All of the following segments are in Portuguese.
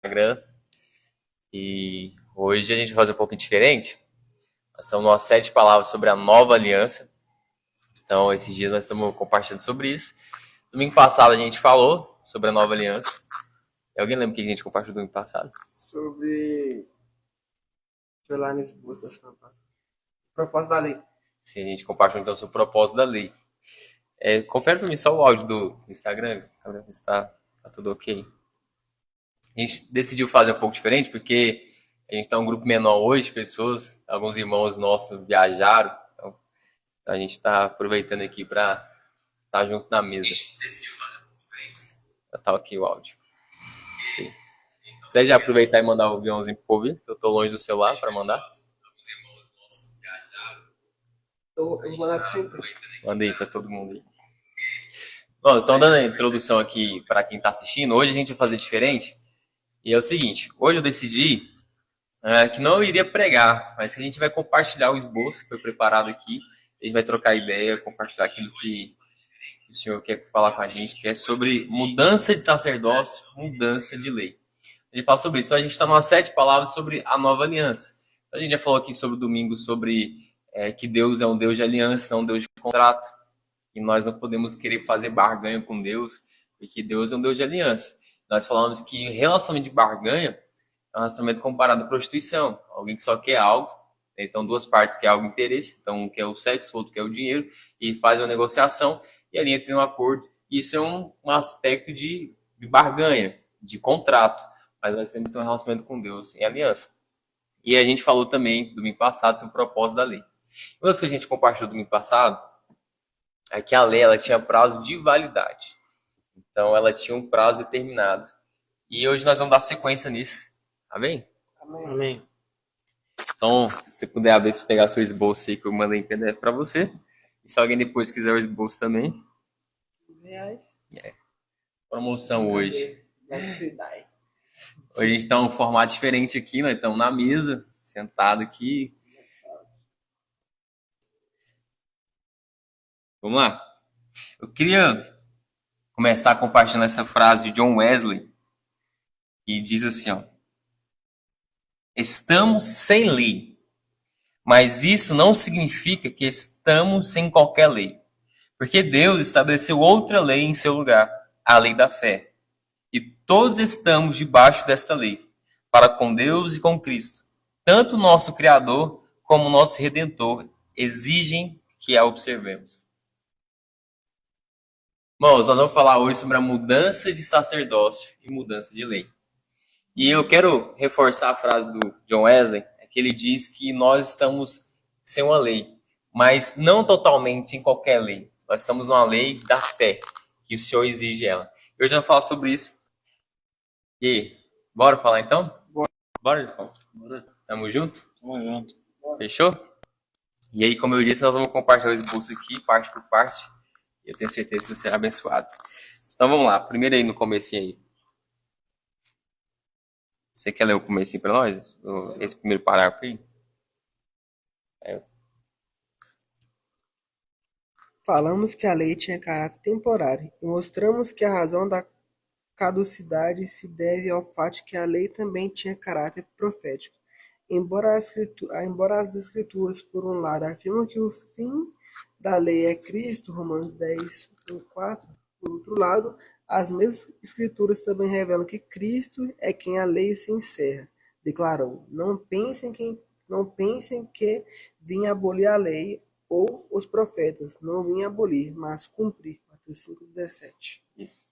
Instagram. E hoje a gente vai fazer um pouco diferente. Nós estamos numa série de palavras sobre a nova aliança. Então, esses dias nós estamos compartilhando sobre isso. Domingo passado a gente falou sobre a nova aliança. Alguém lembra o que a gente compartilhou domingo passado? Sobre... Deixa eu ir lá no esboço da semana passada. Propósito da lei. Sim, a gente compartilhou então sobre o propósito da lei. Confere para mim só o áudio do Instagram, para ver se tá tudo ok. A gente decidiu fazer um pouco diferente, porque a gente está um grupo menor hoje de pessoas, alguns irmãos nossos viajaram, então a gente está aproveitando aqui para estar junto na mesa. Já tá ok o áudio. Sim. Você já aproveitar e mandar o aviãozinho pro povo, que eu tô longe do celular para mandar? Eu vou mandar para você. Manda aí para todo mundo aí. Bom, estão dando a introdução aqui para quem está assistindo. Hoje a gente vai fazer diferente. E é o seguinte, hoje eu decidi que não iria pregar, mas que a gente vai compartilhar o esboço que foi preparado aqui. A gente vai trocar ideia, compartilhar aquilo que o senhor quer falar com a gente, que é sobre mudança de sacerdócio, mudança de lei. A gente fala sobre isso. Então a gente está numa série de palavras sobre a nova aliança. Então, a gente já falou aqui sobre o domingo, sobre que Deus é um Deus de aliança, não um Deus de contrato. E nós não podemos querer fazer barganha com Deus, porque Deus é um Deus de aliança. Nós falamos que relacionamento de barganha é um relacionamento comparado à prostituição. Alguém que só quer algo, então duas partes querem algo de interesse, então um quer o sexo, o outro quer o dinheiro, e faz uma negociação, e ali entra em um acordo. Isso é um aspecto de barganha, de contrato, mas nós temos que ter um relacionamento com Deus em aliança. E a gente falou também, domingo passado, sobre o propósito da lei. Uma das coisas que a gente compartilhou domingo passado é que a lei ela tinha prazo de validade. Então, ela tinha um prazo determinado. E hoje nós vamos dar sequência nisso. Amém? Amém. Então, se você puder abrir, se pegar seu esboço aí que eu mandei em PDF para você. E se alguém depois quiser o esboço também. R$15. Promoção hoje. Hoje Hoje a gente está em um formato diferente aqui. Nós estamos na mesa, sentado aqui. Vamos lá. Eu queria começar compartilhando essa frase de John Wesley, que diz assim, ó: estamos sem lei, mas isso não significa que estamos sem qualquer lei, porque Deus estabeleceu outra lei em seu lugar, a lei da fé, e todos estamos debaixo desta lei, para com Deus e com Cristo. Tanto o nosso Criador como o nosso Redentor exigem que a observemos. Irmãos, nós vamos falar hoje sobre a mudança de sacerdócio e mudança de lei. E eu quero reforçar a frase do John Wesley, que ele diz que nós estamos sem uma lei, mas não totalmente sem qualquer lei. Nós estamos numa lei da fé, que o Senhor exige ela. Eu já vou falar sobre isso. E aí, bora falar então? Bora, João? Bora. Tamo junto? Tamo junto. Fechou? E aí, como eu disse, nós vamos compartilhar o esboço aqui, parte por parte. Eu tenho certeza que você será abençoado. Então vamos lá, primeiro aí no comecinho aí. Você quer ler o comecinho para nós? Esse primeiro parágrafo aí? Falamos que a lei tinha caráter temporário e mostramos que a razão da caducidade se deve ao fato de que a lei também tinha caráter profético. Embora as escrituras, por um lado, afirmam que o fim da lei é Cristo, Romanos 10, 4, por outro lado, as mesmas escrituras também revelam que Cristo é quem a lei se encerra. Declarou: não pensem que vinha abolir a lei ou os profetas, não vinha abolir, mas cumprir. Mateus 5,17. Isso.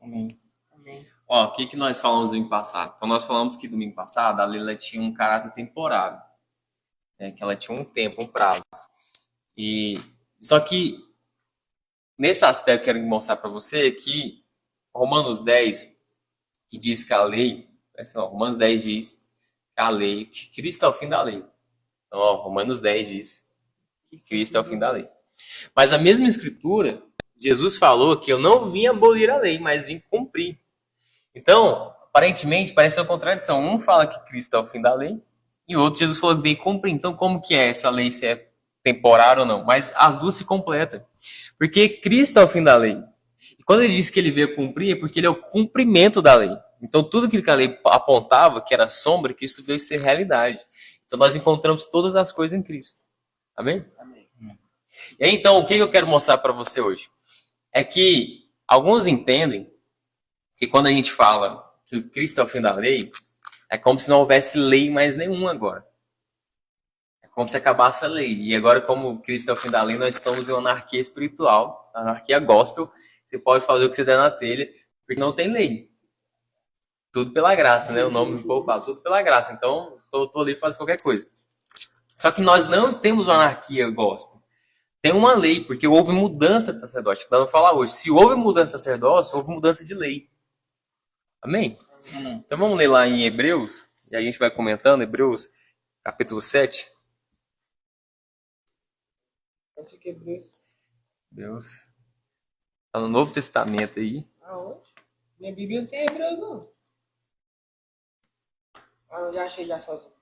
Amém. Ó, o que nós falamos domingo passado? Então nós falamos que domingo passado a lei ela tinha um caráter temporário, né? Que ela tinha um tempo, um prazo. E só que nesse aspecto que eu quero mostrar para você que Romanos 10, que diz que a lei, Romanos 10 diz que a lei, que Cristo é o fim da lei. Então, ó, Romanos 10 diz que Cristo é o fim da lei. Mas a mesma escritura, Jesus falou que eu não vim abolir a lei, mas vim cumprir. Então, aparentemente, parece ter uma contradição. Um fala que Cristo é o fim da lei, e o outro, Jesus falou que veio cumprir. Então, como que é essa lei, se é temporária ou não? Mas as duas se completam. Porque Cristo é o fim da lei. E quando ele diz que ele veio cumprir, é porque ele é o cumprimento da lei. Então, tudo aquilo que a lei apontava, que era sombra, que isso veio ser realidade. Então, nós encontramos todas as coisas em Cristo. Amém? Amém. E aí, então, o que eu quero mostrar para você hoje? É que alguns entendem que quando a gente fala que o Cristo é o fim da lei, é como se não houvesse lei mais nenhuma agora. É como se acabasse a lei. E agora, como Cristo é o fim da lei, nós estamos em uma anarquia espiritual, anarquia gospel. Você pode fazer o que você der na telha, porque não tem lei. Tudo pela graça, né? O nome do povo fala, tudo pela graça. Então, tô ali para fazer qualquer coisa. Só que nós não temos uma anarquia gospel. Tem uma lei, porque houve mudança de sacerdote. Que nós vamos falar hoje. Se houve mudança de sacerdócio, houve mudança de lei. Amém? Então vamos ler lá em Hebreus, e a gente vai comentando, Hebreus, capítulo 7. Hebreus. Tá no Novo Testamento aí. Aonde? Minha Bíblia não tem Hebreus, não. Eu já achei já sozinho.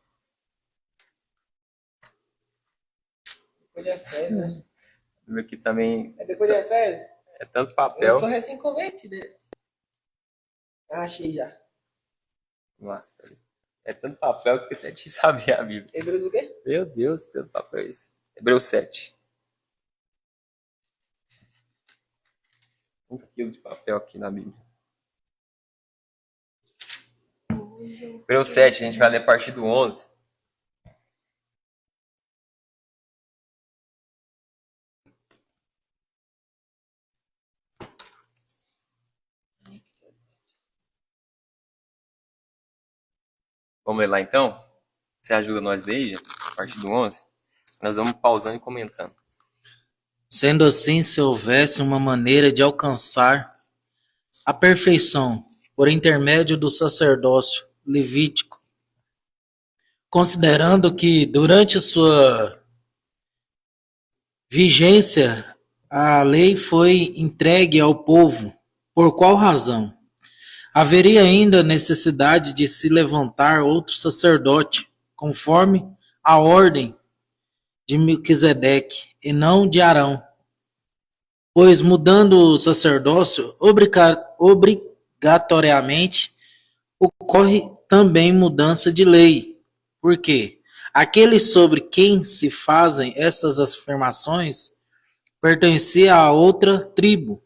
Depois de Efésios, né? Aqui também É depois de Efésios? é tanto Eu papel. sou recém-convertido. Achei já. É tanto papel que até te sabe a Bíblia. Hebreus do quê? Meu Deus, tanto papel é esse. Hebreus 7. 1 quilo de papel aqui na Bíblia. Hebreus 7, a gente vai ler a partir do 11. Vamos ler lá então? Você ajuda nós aí, a partir do 11? Nós vamos pausando e comentando. Sendo assim, se houvesse uma maneira de alcançar a perfeição por intermédio do sacerdócio levítico, considerando que durante sua vigência a lei foi entregue ao povo, por qual razão? Haveria ainda necessidade de se levantar outro sacerdote, conforme a ordem de Melquisedeque, e não de Arão. Pois mudando o sacerdócio, obrigatoriamente ocorre também mudança de lei. Por quê? Aqueles sobre quem se fazem estas afirmações pertencia a outra tribo,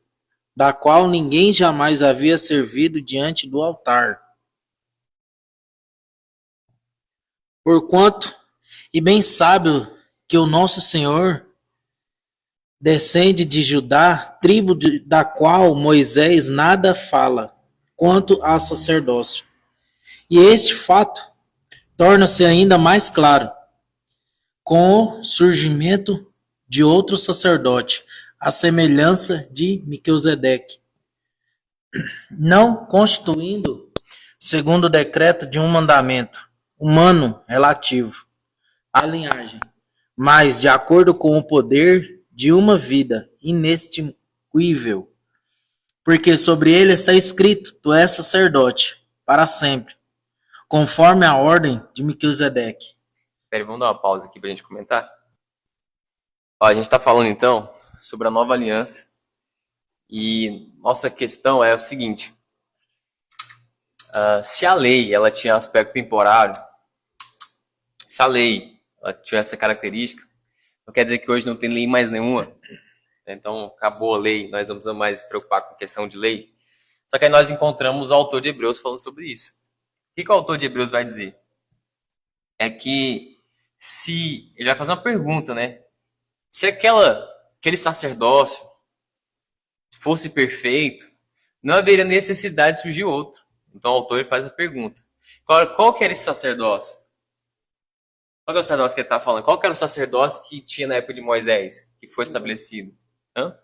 da qual ninguém jamais havia servido diante do altar. Porquanto, e bem sabe que o nosso Senhor descende de Judá, tribo da qual Moisés nada fala quanto ao sacerdócio. E este fato torna-se ainda mais claro com o surgimento de outro sacerdote, à semelhança de Melquisedeque, não constituindo, segundo o decreto de um mandamento humano relativo à linhagem, mas de acordo com o poder de uma vida inextinguível, porque sobre ele está escrito: tu és sacerdote para sempre, conforme a ordem de Melquisedeque. Peraí, vamos dar uma pausa aqui pra gente comentar? Ó, a gente está falando então sobre a nova aliança, e nossa questão é o seguinte: se a lei ela tinha aspecto temporário, se a lei ela tinha essa característica, não quer dizer que hoje não tem lei mais nenhuma. Então acabou a lei, nós não precisamos mais se preocupar com questão de lei. Só que aí nós encontramos o autor de Hebreus falando sobre isso. O que o autor de Hebreus vai dizer? É que se ele vai fazer uma pergunta, né? Se aquele sacerdócio fosse perfeito, não haveria necessidade de surgir outro. Então o autor ele faz a pergunta: qual que era esse sacerdócio? Qual que é o sacerdócio que ele está falando? Qual que era o sacerdócio que tinha na época de Moisés, que foi estabelecido? Hã?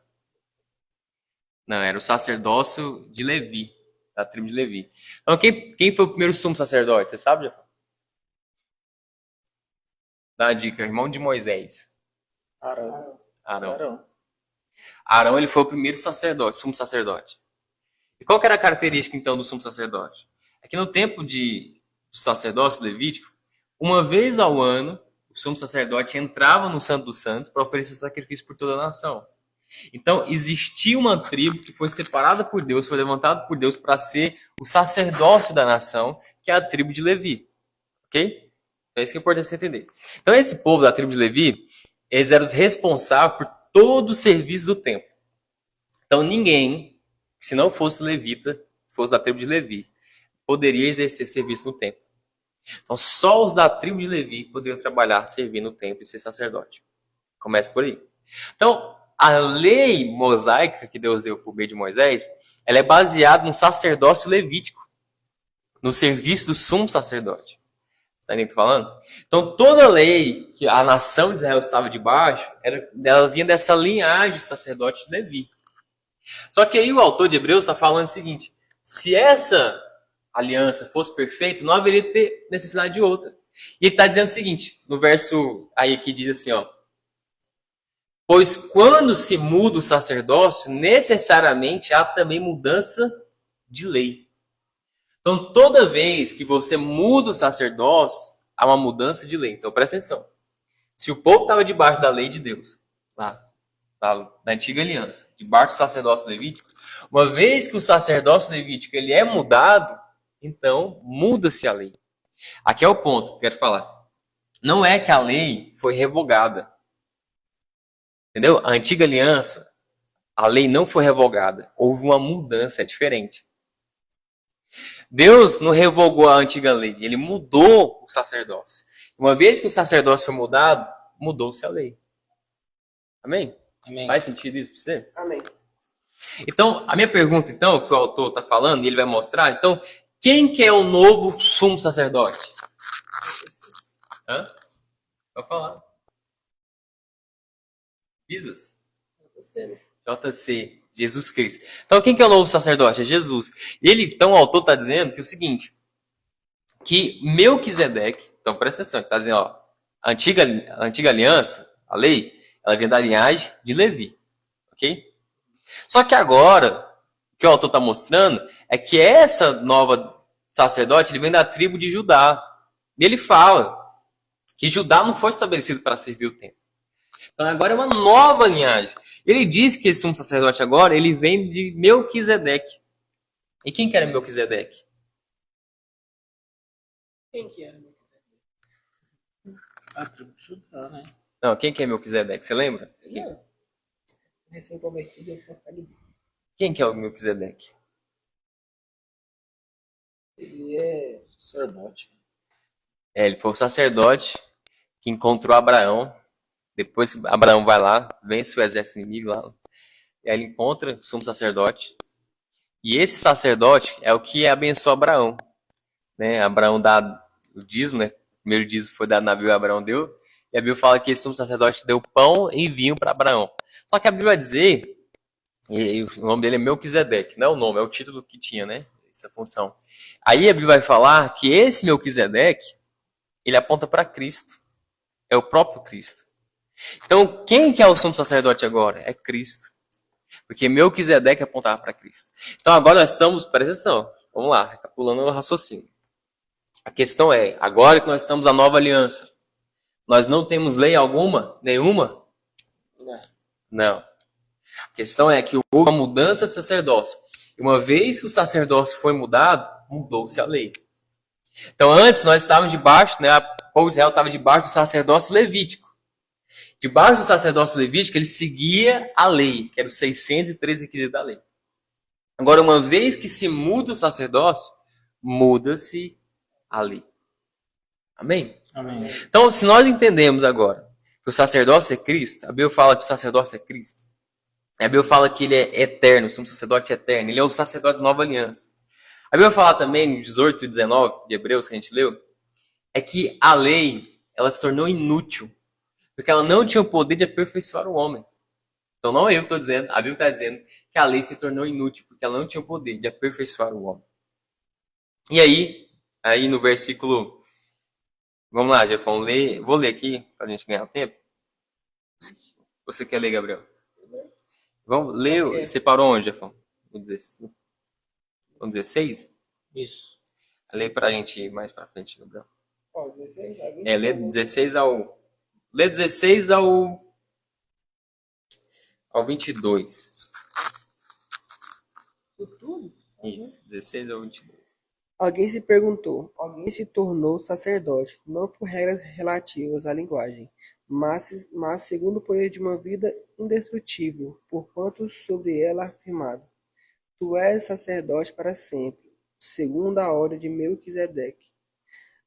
Não, era o sacerdócio de Levi, da tribo de Levi. Então quem foi o primeiro sumo sacerdote? Você sabe, Jefferson? Dá uma dica: irmão de Moisés. Arão. Arão ele foi o primeiro sacerdote, sumo sacerdote. E qual que era a característica então do sumo sacerdote? É que no tempo do sacerdócio levítico, uma vez ao ano, o sumo sacerdote entrava no Santo dos Santos para oferecer sacrifício por toda a nação. Então, existia uma tribo que foi separada por Deus, foi levantada por Deus para ser o sacerdócio da nação, que é a tribo de Levi. Ok? Então, é isso que é importante você entender. Então, esse povo da tribo de Levi, eles eram os responsáveis por todo o serviço do templo. Então, ninguém, se não fosse levita, fosse da tribo de Levi, poderia exercer serviço no templo. Então, só os da tribo de Levi poderiam trabalhar, servir no templo e ser sacerdote. Começa por aí. Então, a lei mosaica que Deus deu por meio de Moisés, ela é baseada no sacerdócio levítico, no serviço do sumo sacerdote. Está entendendo o que eu estou falando? Então, toda lei que a nação de Israel estava debaixo, ela vinha dessa linhagem de sacerdote de Levi. Só que aí o autor de Hebreus está falando o seguinte: se essa aliança fosse perfeita, não haveria de ter necessidade de outra. E ele está dizendo o seguinte, no verso aí que diz assim, ó: pois quando se muda o sacerdócio, necessariamente há também mudança de lei. Então, toda vez que você muda o sacerdócio, há uma mudança de lei. Então, presta atenção. Se o povo estava debaixo da lei de Deus, lá, da antiga aliança, debaixo do sacerdócio levítico, uma vez que o sacerdócio levítico ele é mudado, então muda-se a lei. Aqui é o ponto que eu quero falar. Não é que a lei foi revogada. Entendeu? A antiga aliança, a lei não foi revogada. Houve uma mudança, é diferente. Deus não revogou a antiga lei, ele mudou o sacerdócio. Uma vez que o sacerdócio foi mudado, mudou-se a lei. Amém? Amém. Faz sentido isso para você? Amém. Então, a minha pergunta, então, que o autor está falando, e ele vai mostrar, então, quem que é o novo sumo sacerdote? Hã? Pode falar. Jesus. JC, Jesus Cristo. Então, quem que é o novo sacerdote? É Jesus. Então, o autor está dizendo que é o seguinte, que Melquisedeque, então presta atenção, está dizendo, ó, a antiga aliança, a lei, ela vem da linhagem de Levi, ok? Só que agora, o que o autor está mostrando é que essa nova sacerdote, ele vem da tribo de Judá. E ele fala que Judá não foi estabelecido para servir o templo. Então agora é uma nova linhagem. Ele diz que esse sumo sacerdote agora, ele vem de Melquisedeque. E quem que era Melquisedeque? Quem que era? A tribo de Judá, né? Não, quem que é Melquisedeque? Você lembra? Não. Recém-convertido em porcaria. Quem que é o Melquisedeque? Ele é Sacerdote. Ele foi o sacerdote que encontrou Abraão. Depois Abraão vai lá, vence o exército inimigo lá. E aí ele encontra o sumo sacerdote. E esse sacerdote é o que abençoa Abraão. Né? Abraão dá o dízimo, né? O primeiro dízimo foi dado na Bíblia, Abraão deu. E a Bíblia fala que esse sumo sacerdote deu pão e vinho para Abraão. Só que a Bíblia vai dizer, e o nome dele é Melquisedeque, não é o nome, é o título que tinha, né? Essa função. Aí a Bíblia vai falar que esse Melquisedeque, ele aponta para Cristo. É o próprio Cristo. Então, quem que é o sumo sacerdote agora? É Cristo. Porque Melquisedeque apontava para Cristo. Então, agora nós estamos, presta atenção, vamos lá, recapitulando o raciocínio. A questão é, agora que nós estamos na nova aliança, nós não temos lei alguma? Nenhuma? Não. A questão é que houve uma mudança de sacerdócio. E uma vez que o sacerdócio foi mudado, mudou-se a lei. Então, antes nós estávamos debaixo, né, o povo de Israel estava debaixo do sacerdócio levítico. Debaixo do sacerdócio levítico, ele seguia a lei, que eram os 613 requisitos da lei. Agora, uma vez que se muda o sacerdócio, muda-se a lei. Amém? Amém. Então, se nós entendemos agora que o sacerdócio é Cristo, a Bíblia fala que o sacerdócio é Cristo, a Bíblia fala que ele é eterno, o sacerdote é eterno, ele é o sacerdote de nova aliança. A Bíblia fala também, no 18 e 19 de Hebreus, que a gente leu, é que a lei, ela se tornou inútil, porque ela não tinha o poder de aperfeiçoar o homem. Então não é eu que estou dizendo, a Bíblia está dizendo que a lei se tornou inútil, porque ela não tinha o poder de aperfeiçoar o homem. E aí no versículo, vamos lá, Jefão, vou ler aqui, para a gente ganhar tempo. Você quer ler, Gabriel? Vamos ler, você parou onde, Jefão? No 16? Isso. Lê para a gente ir mais para frente, Gabriel. Ó, 16, Lê 16 ao... Lê 16 ao ao 22. Tudo? Isso, 16 ao 22. Alguém se perguntou, alguém se tornou sacerdote, não por regras relativas à linguagem, mas segundo o poder de uma vida indestrutível, porquanto sobre ela afirmado, tu és sacerdote para sempre, segundo a ordem de Melquisedeque.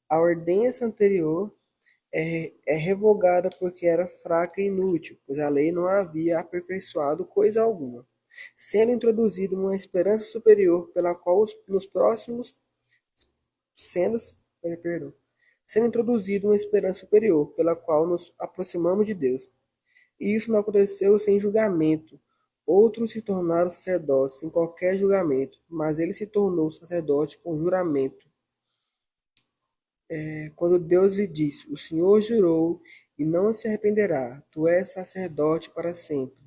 A ordenança anterior é revogada porque era fraca e inútil, pois a lei não havia aperfeiçoado coisa alguma, sendo introduzida uma esperança superior pela qual nos próximos sendo, perdão, sendo introduzida uma esperança superior pela qual nos aproximamos de Deus. E isso não aconteceu sem julgamento. Outros se tornaram sacerdotes sem qualquer julgamento, mas ele se tornou sacerdote com juramento. Quando Deus lhe disse, o Senhor jurou e não se arrependerá, tu és sacerdote para sempre.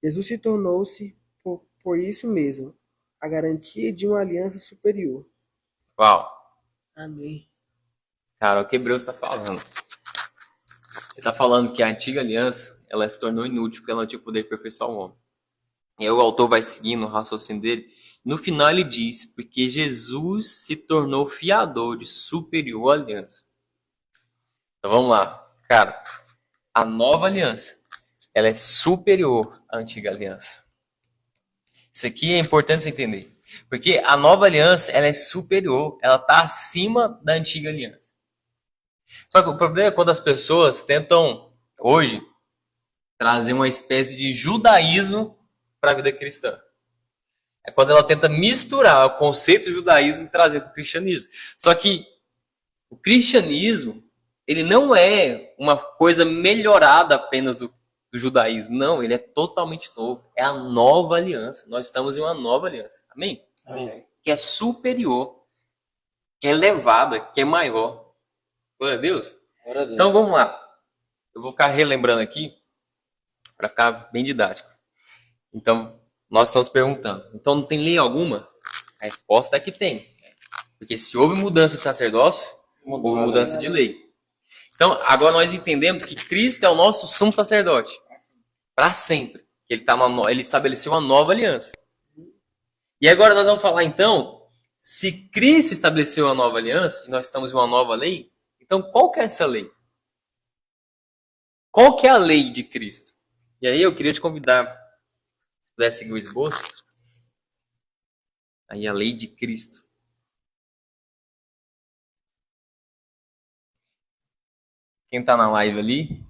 Jesus se tornou-se, por isso mesmo, a garantia de uma aliança superior. Uau. Amém. Cara, o que Hebreus está falando? Ele está falando que a antiga aliança, ela se tornou inútil porque ela não tinha poder de aperfeiçoar o homem. E aí o autor vai seguindo o raciocínio dele. No final ele diz, porque Jesus se tornou fiador de superior aliança. Então vamos lá. Cara, a nova aliança, ela é superior à antiga aliança. Isso aqui é importante você entender. Porque a nova aliança, ela é superior, ela está acima da antiga aliança. Só que o problema é quando as pessoas tentam, hoje, trazer uma espécie de judaísmo para a vida cristã. É quando ela tenta misturar o conceito do judaísmo e trazer para o cristianismo. Só que o cristianismo, ele não é uma coisa melhorada apenas do judaísmo. Não, ele é totalmente novo. É a nova aliança. Nós estamos em uma nova aliança. Amém? Amém. Que é superior, que é elevada, que é maior. Glória a Deus. Glória a Deus. Então vamos lá. Eu vou ficar relembrando aqui para ficar bem didático. Então, nós estamos perguntando. Então, não tem lei alguma? A resposta é que tem. Porque se houve mudança de sacerdócio, houve mudança de lei. Então, agora nós entendemos que Cristo é o nosso sumo sacerdote. Para sempre. Ele estabeleceu uma nova aliança. E agora nós vamos falar, então, se Cristo estabeleceu uma nova aliança, e nós estamos em uma nova lei, então qual que é essa lei? Qual que é a lei de Cristo? E aí eu queria te convidar, se puder seguir o esboço, aí a lei de Cristo. Quem está na live ali?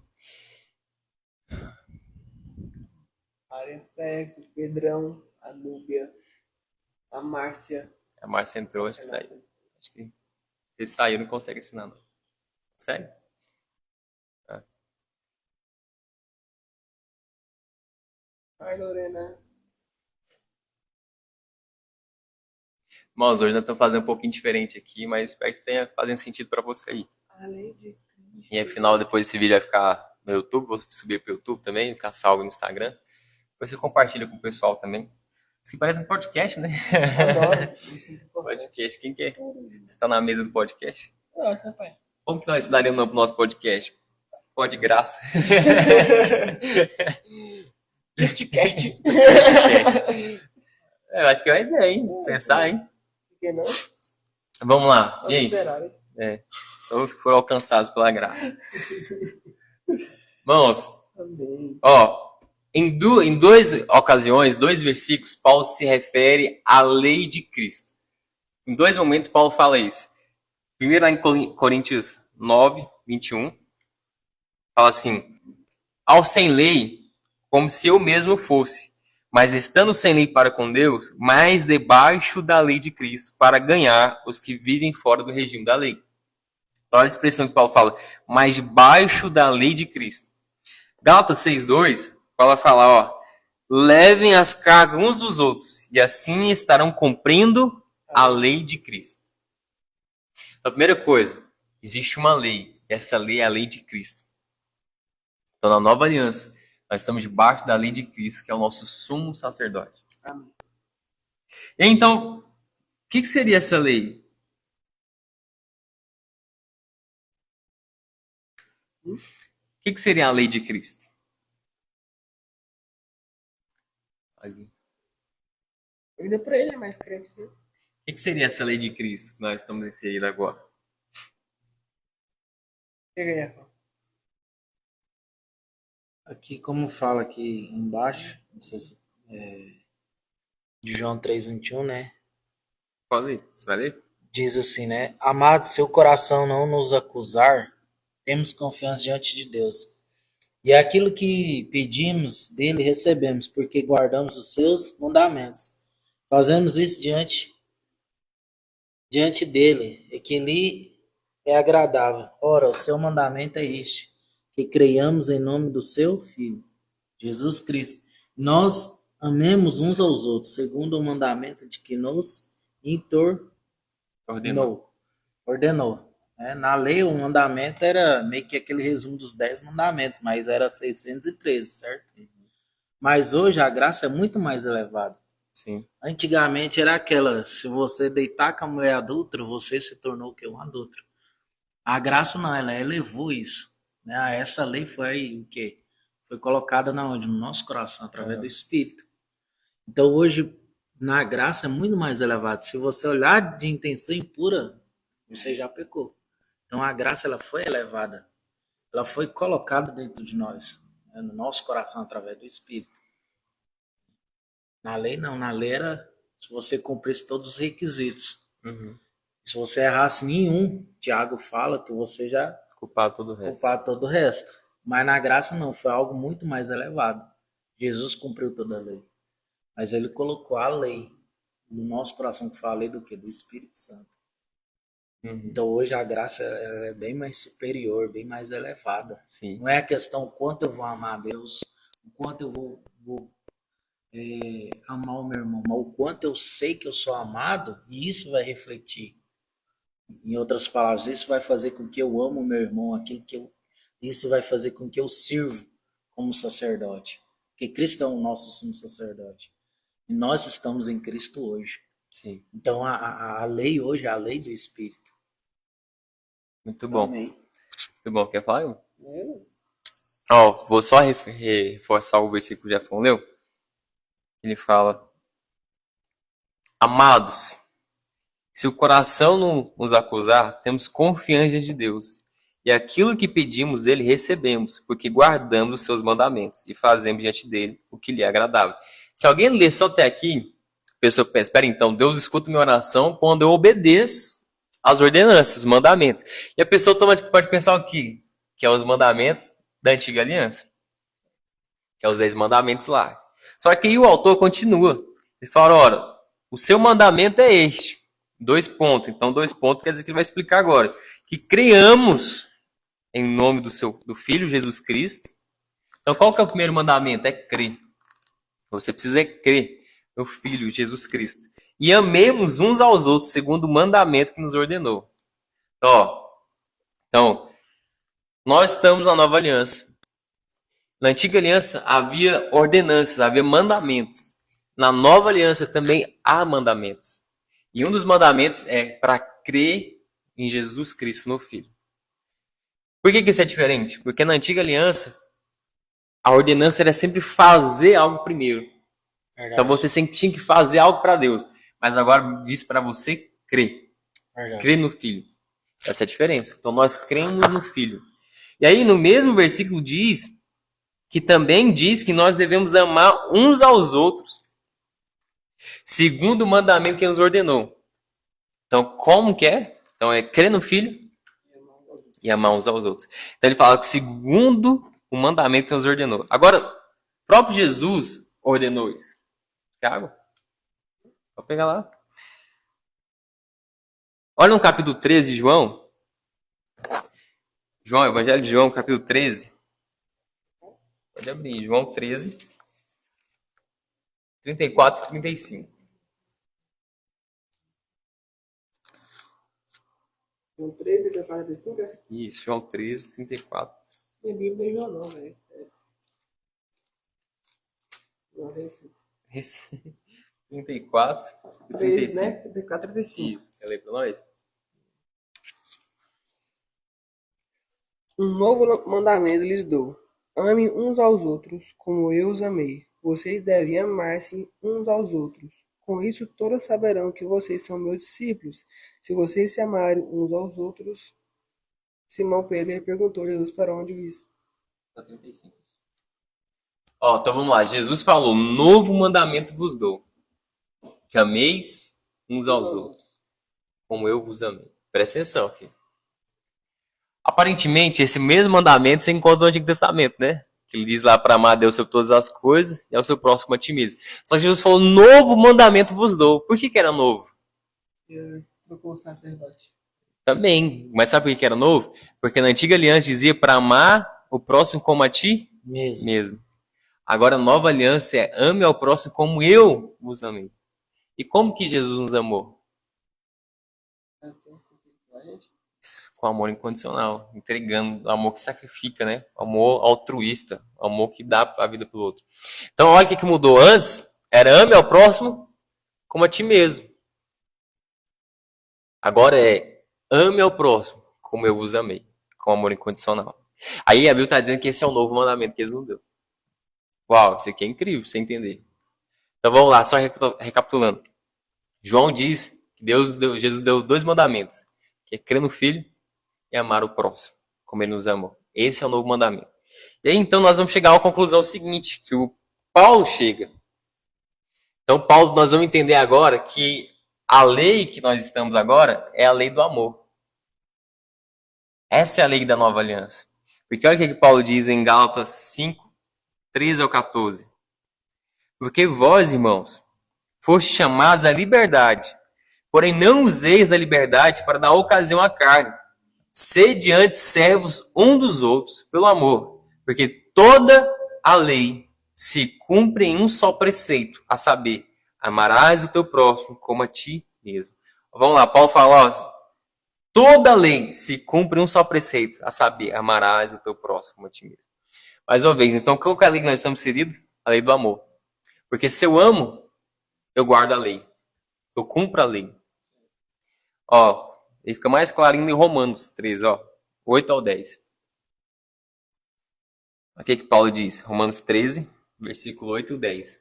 Arefex, o Pedrão, a Núbia, a Márcia. A Márcia entrou, acho que saiu. Acho que se saiu, não consegue assinar, não. Sério? Ah. Ai, Lorena. Irmãos, hoje nós estamos fazendo um pouquinho diferente aqui, mas espero que tenha fazendo sentido para você aí. A lei de Cristo. E afinal, depois esse vídeo vai ficar no YouTube, vou subir para o YouTube também, ficar salvo no Instagram. Depois você compartilha com o pessoal também. Isso que parece um podcast, né? Adoro. Isso é importante. Podcast, quem que é? Você está na mesa do podcast? Ah, papai. Como que nós daremos no nosso podcast? Pode graça. Tic-cat. Eu acho que é uma ideia, hein? Pensar, hein? Por que não? Vamos lá. E aí? Miseráveis. São os que foram alcançados pela graça. Irmãos, Amém. ó, em duas ocasiões, dois versículos, Paulo se refere à lei de Cristo. Em dois momentos, Paulo fala isso. Primeiro, lá em Coríntios 9, 21, fala assim: ao sem lei, como se eu mesmo fosse, mas estando sem lei para com Deus, mas debaixo da lei de Cristo, para ganhar os que vivem fora do regime da lei. Olha a expressão que Paulo fala, mas debaixo da lei de Cristo. Gálatas 6:2, Paulo fala, ó, levem as cargas uns dos outros, e assim estarão cumprindo a lei de Cristo. Então, a primeira coisa, existe uma lei, essa lei é a lei de Cristo. Então, na nova aliança, nós estamos debaixo da lei de Cristo, que é o nosso sumo sacerdote. Amém. E então, o que seria essa lei? O que seria a lei de Cristo? Ele deu pra ele, mas crente. Né? O que seria essa lei de Cristo que nós estamos inseridos agora? Pega aí, Aqui, como fala aqui embaixo, não sei se de João 3:21, né? Pode ler? Você vai ler? Diz assim, né? Amado, se o coração não nos acusar, temos confiança diante de Deus. E aquilo que pedimos dele, recebemos, porque guardamos os seus mandamentos. Fazemos isso diante dele, e que lhe é agradável. Ora, o seu mandamento é este, que creiamos em nome do seu Filho, Jesus Cristo. Nós amemos uns aos outros, segundo o mandamento de que nos ordenou. Na lei, o mandamento era meio que aquele resumo dos 10 mandamentos, mas era 613, certo? Mas hoje a graça é muito mais elevada. Sim. Antigamente era aquela, se você deitar com a mulher adulta, você se tornou o que? Um adulto. A graça não, ela elevou isso. Né? Essa lei foi o quê? Foi colocada na onde? No nosso coração, através do Espírito. Então hoje, na graça, é muito mais elevado. Se você olhar de intenção impura, você já pecou. Então a graça, ela foi elevada. Ela foi colocada dentro de nós, né? No nosso coração, através do Espírito. Na lei não, na lei era se você cumprisse todos os requisitos. Uhum. Se você errasse nenhum, Tiago fala que você já Culpado todo o resto. culpado todo o resto. Mas na graça não, foi algo muito mais elevado. Jesus cumpriu toda a lei. Mas ele colocou a lei no nosso coração, que foi a lei do quê? Do Espírito Santo. Uhum. Então hoje a graça é bem mais superior, bem mais elevada. Sim. Não é a questão o quanto eu vou amar a Deus, o quanto eu vou amar o meu irmão, mas o quanto eu sei que eu sou amado, e isso vai refletir. Em outras palavras, isso vai fazer com que eu amo o meu irmão, isso vai fazer com que eu sirvo como sacerdote. Porque Cristo é o nosso sumo sacerdote. E nós estamos em Cristo hoje. Sim. Então a lei hoje é a lei do Espírito. Muito bom. Amém. Muito bom. Quer falar? Vou só reforçar o versículo que o Jefão leu. Ele fala: Amados, se o coração não nos acusar, temos confiança de Deus. E aquilo que pedimos dele recebemos, porque guardamos os seus mandamentos e fazemos diante dele o que lhe é agradável. Se alguém ler só até aqui, a pessoa pensa: espera, então, Deus escuta minha oração quando eu obedeço às ordenanças, os mandamentos. E a pessoa automaticamente pode pensar o quê? Que é os mandamentos da antiga aliança. Que é os 10 mandamentos lá. Só que aí o autor continua. Ele fala: ora, o seu mandamento é este. 2 pontos. Então, 2 pontos quer dizer que ele vai explicar agora. Que creiamos em nome do Filho Jesus Cristo. Então, qual que é o primeiro mandamento? É crer. Você precisa crer no Filho Jesus Cristo. E amemos uns aos outros, segundo o mandamento que nos ordenou. Então, nós estamos na nova aliança. Na antiga aliança havia ordenanças, havia mandamentos. Na nova aliança também há mandamentos. E um dos mandamentos é para crer em Jesus Cristo, no Filho. Por que isso é diferente? Porque na antiga aliança, a ordenança era sempre fazer algo primeiro. Verdade. Então você sempre tinha que fazer algo para Deus. Mas agora diz para você crer. Verdade. Crer no Filho. Essa é a diferença. Então nós cremos no Filho. E aí no mesmo versículo diz que nós devemos amar uns aos outros, segundo o mandamento que nos ordenou. Então, como que é? Então, é crer no Filho e amar uns aos outros. Então, ele fala que segundo o mandamento que nos ordenou. Agora, o próprio Jesus ordenou isso. Quer água? Vou pegar lá. Olha no capítulo 13 de João. Evangelho de João, capítulo 13. Pode abrir, João 13, 34 e 35. João 13, 35, é? Isso, João 13, 34. Tem Bíblia em João não, velho. João 34 e 13, 35. né? 34 e 35. Isso, quer ler para nós? Um novo mandamento lhes dou. Amem uns aos outros, como eu os amei. Vocês devem amar-se uns aos outros. Com isso todos saberão que vocês são meus discípulos, se vocês se amarem uns aos outros. Simão Pedro perguntou a Jesus para onde isso. 35. Ó, então vamos lá. Jesus falou: novo mandamento vos dou, que ameis uns aos outros, como eu vos amei. Presta atenção aqui. Aparentemente, esse mesmo mandamento você encontra no Antigo Testamento, né? Que ele diz lá para amar a Deus sobre todas as coisas e ao seu próximo a ti mesmo. Só que Jesus falou: novo mandamento vos dou. Por que era novo? Trocou o sacerdote. Também. Mas sabe por que era novo? Porque na antiga aliança dizia para amar o próximo como a ti mesmo. Agora a nova aliança é ame ao próximo como eu vos amei. E como que Jesus nos amou? Com amor incondicional, entregando, amor que sacrifica, né? Amor altruísta, amor que dá a vida pelo outro. Então olha o que mudou. Antes era ame ao próximo como a ti mesmo. Agora é ame ao próximo como eu vos amei, com amor incondicional. Aí a Bíblia está dizendo que esse é o novo mandamento que eles não deu. Uau, isso aqui é incrível, você entender. Então vamos lá, só recapitulando. João diz que Jesus deu 2 mandamentos, que é crer no Filho e amar o próximo, como ele nos amou. Esse é o novo mandamento. E aí então nós vamos chegar à conclusão seguinte, que o Paulo chega. Então Paulo, nós vamos entender agora que a lei que nós estamos agora é a lei do amor. Essa é a lei da nova aliança. Porque olha o que Paulo diz em Gálatas 5, 13 ao 14. Porque vós, irmãos, fostes chamados à liberdade, porém não useis da liberdade para dar ocasião à carne. Sede antes servos um dos outros pelo amor, porque toda a lei se cumpre em um só preceito, a saber, amarás o teu próximo como a ti mesmo. Vamos lá, Paulo fala, ó, toda a lei se cumpre em um só preceito, a saber, amarás o teu próximo como a ti mesmo. Mais uma vez, então, qual é a lei que nós estamos inseridos? A lei do amor. Porque se eu amo, eu guardo a lei. Eu cumpro a lei. Ó, ele fica mais claro ainda em Romanos 13, ó, 8 ao 10. O que Paulo diz? Romanos 13, versículo 8 e 10.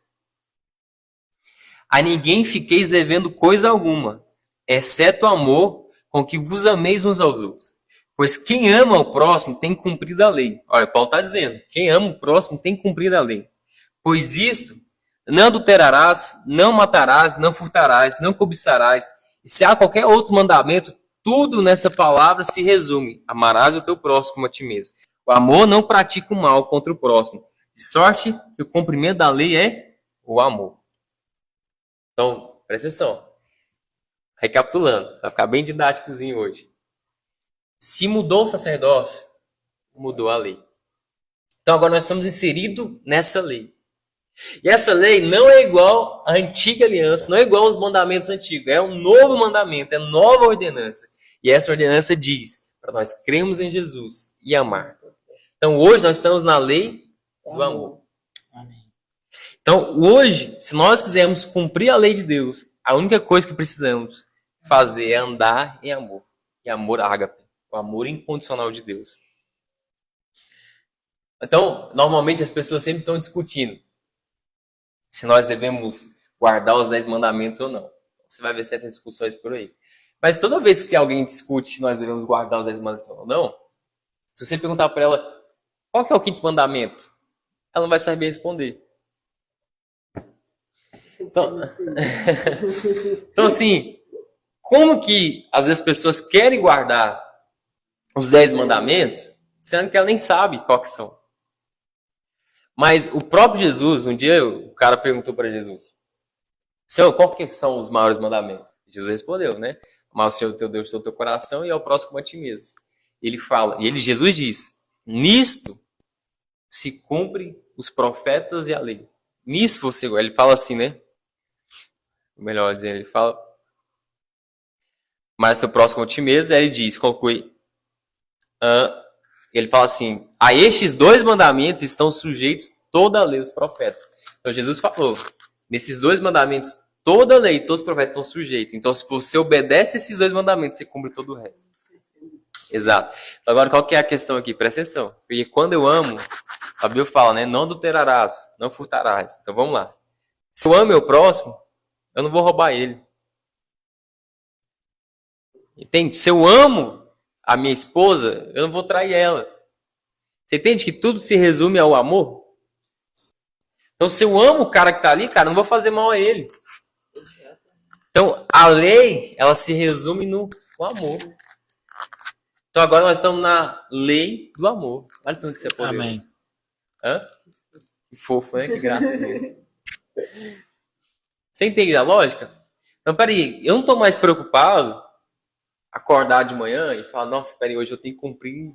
A ninguém fiqueis devendo coisa alguma, exceto o amor com que vos ameis uns aos outros. Pois quem ama o próximo tem cumprido a lei. Olha, Paulo está dizendo, quem ama o próximo tem cumprido a lei. Pois isto, não adulterarás, não matarás, não furtarás, não cobiçarás. E se há qualquer outro mandamento, tudo nessa palavra se resume. Amarás o teu próximo como a ti mesmo. O amor não pratica o mal contra o próximo. De sorte que o cumprimento da lei é o amor. Então, presta atenção. Recapitulando, vai ficar bem didáticozinho hoje. Se mudou o sacerdócio, mudou a lei. Então agora nós estamos inseridos nessa lei. E essa lei não é igual à antiga aliança, não é igual aos mandamentos antigos. É um novo mandamento, é nova ordenança. E essa ordenança diz para nós crermos em Jesus e amar. Então hoje nós estamos na lei do amor. Então hoje, se nós quisermos cumprir a lei de Deus, a única coisa que precisamos fazer é andar em amor. E amor ágape, o amor incondicional de Deus. Então, normalmente as pessoas sempre estão discutindo se nós devemos guardar os 10 mandamentos ou não. Você vai ver certas discussões por aí. Mas toda vez que alguém discute se nós devemos guardar os 10 mandamentos ou não, se você perguntar para ela qual que é o 5º mandamento, ela não vai saber responder. Então assim, como que às vezes as pessoas querem guardar os 10 mandamentos, sendo que ela nem sabe qual que são? Mas o próprio Jesus, um dia o cara perguntou para Jesus, Senhor, qual que são os maiores mandamentos? Jesus respondeu, né? Amar o Senhor teu Deus de todo o teu coração e ao próximo a ti mesmo. Ele fala, Jesus diz, nisto se cumpre os profetas e a lei. Nisso você, ele fala assim, né? Melhor dizer, ele fala, mas teu próximo a ti mesmo, aí ele diz, conclui, ele fala assim, a estes 2 mandamentos estão sujeitos toda a lei dos profetas. Então Jesus falou, nesses 2 mandamentos, toda a lei e todos os profetas estão sujeitos. Então se você obedece esses 2 mandamentos, você cumpre todo o resto. Exato. Então, agora qual que é a questão aqui? Presta atenção. Porque quando eu amo, a Bíblia fala, né? Não adulterarás, não furtarás. Então vamos lá. Se eu amo meu próximo, eu não vou roubar ele. Entende? Se eu amo a minha esposa, eu não vou trair ela. Você entende que tudo se resume ao amor? Então, se eu amo o cara que tá ali, cara, eu não vou fazer mal a ele. Então, a lei, ela se resume no amor. Então, agora nós estamos na lei do amor. Olha tanto que você pode. Amém. Hã? Que fofo, né? Que gracinha. Você entende a lógica? Então, peraí, eu não tô mais preocupado acordar de manhã e falar, nossa, peraí, hoje eu tenho que cumprir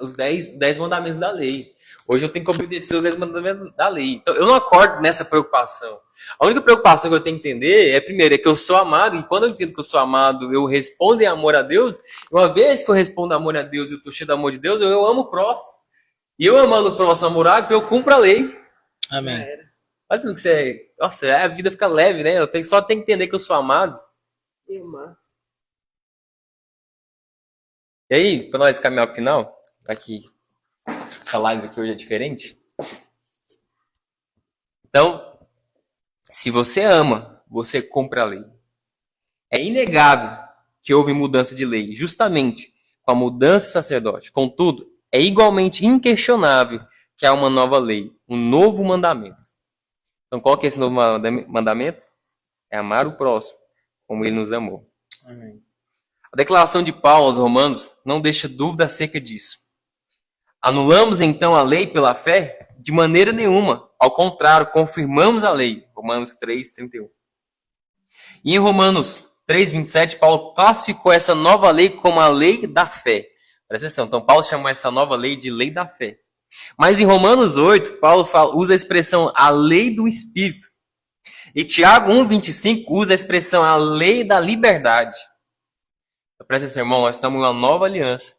os 10 mandamentos da lei. Hoje eu tenho que obedecer os 10 mandamentos da lei. Então, eu não acordo nessa preocupação. A única preocupação que eu tenho que entender é, primeiro, é que eu sou amado, e quando eu entendo que eu sou amado, eu respondo em amor a Deus. E uma vez que eu respondo em amor a Deus e eu estou cheio do amor de Deus, eu amo o próximo. E eu amando o próximo namorado, eu cumpro a lei. Amém. Olha tudo que você... Nossa, a vida fica leve, né? Só tenho que entender que eu sou amado. E aí, para nós caminhar pro final, aqui, essa live aqui hoje é diferente. Então, se você ama, você cumpre a lei. É inegável que houve mudança de lei, justamente com a mudança do sacerdote. Contudo, é igualmente inquestionável que há uma nova lei, um novo mandamento. Então, qual que é esse novo mandamento? É amar o próximo, como ele nos amou. Amém. A declaração de Paulo aos Romanos não deixa dúvida acerca disso. Anulamos então a lei pela fé? De maneira nenhuma. Ao contrário, confirmamos a lei. Romanos 3:31. E em Romanos 3:27, Paulo classificou essa nova lei como a lei da fé. Presta atenção, então Paulo chamou essa nova lei de lei da fé. Mas em Romanos 8, Paulo usa a expressão a lei do Espírito. E Tiago 1:25 usa a expressão a lei da liberdade. Então, presta atenção, irmão, nós estamos em uma nova aliança.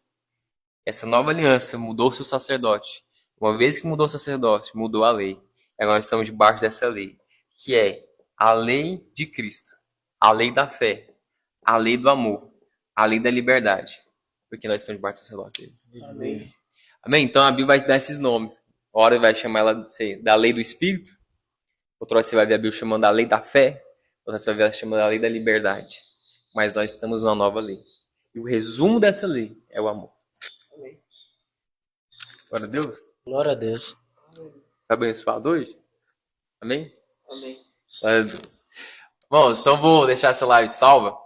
Essa nova aliança mudou seu sacerdote. Uma vez que mudou o sacerdote, mudou a lei. E agora nós estamos debaixo dessa lei, que é a lei de Cristo, a lei da fé, a lei do amor, a lei da liberdade. Porque nós estamos debaixo do sacerdote. Amém. Amém? Então a Bíblia vai dar esses nomes. Uma hora vai chamar ela da lei do Espírito, outra hora você vai ver a Bíblia chamando da lei da fé, outra hora você vai ver ela chamando da lei da liberdade. Mas nós estamos numa nova lei. E o resumo dessa lei é o amor. Amém. Glória a Deus. Glória a Deus. Tá abençoado hoje? Amém? Amém. Glória a Deus. Bom, então vou deixar essa live salva.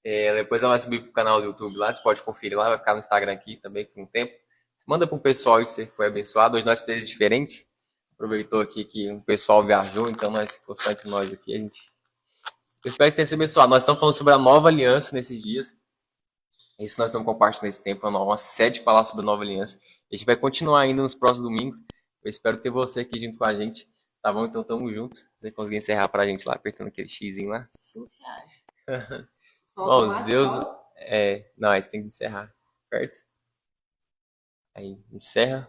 Depois ela vai subir pro canal do YouTube lá. Você pode conferir lá. Vai ficar no Instagram aqui também por um tempo. Manda para um pessoal aí que você foi abençoado. Hoje nós fizemos diferente. Aproveitou aqui que um pessoal viajou. Então nós, se for só entre nós aqui, a gente... Eu espero que tenha sido abençoado. Nós estamos falando sobre a nova aliança nesses dias. Isso nós estamos compartilhando nesse tempo. Uma série de palavras sobre a nova aliança. A gente vai continuar ainda nos próximos domingos. Eu espero ter você aqui junto com a gente. Tá bom? Então tamo juntos. Você conseguir encerrar pra gente lá, apertando aquele xizinho lá. R$5. Bom, Deus... Não, aí você tem que encerrar. Certo? Aí, encerra.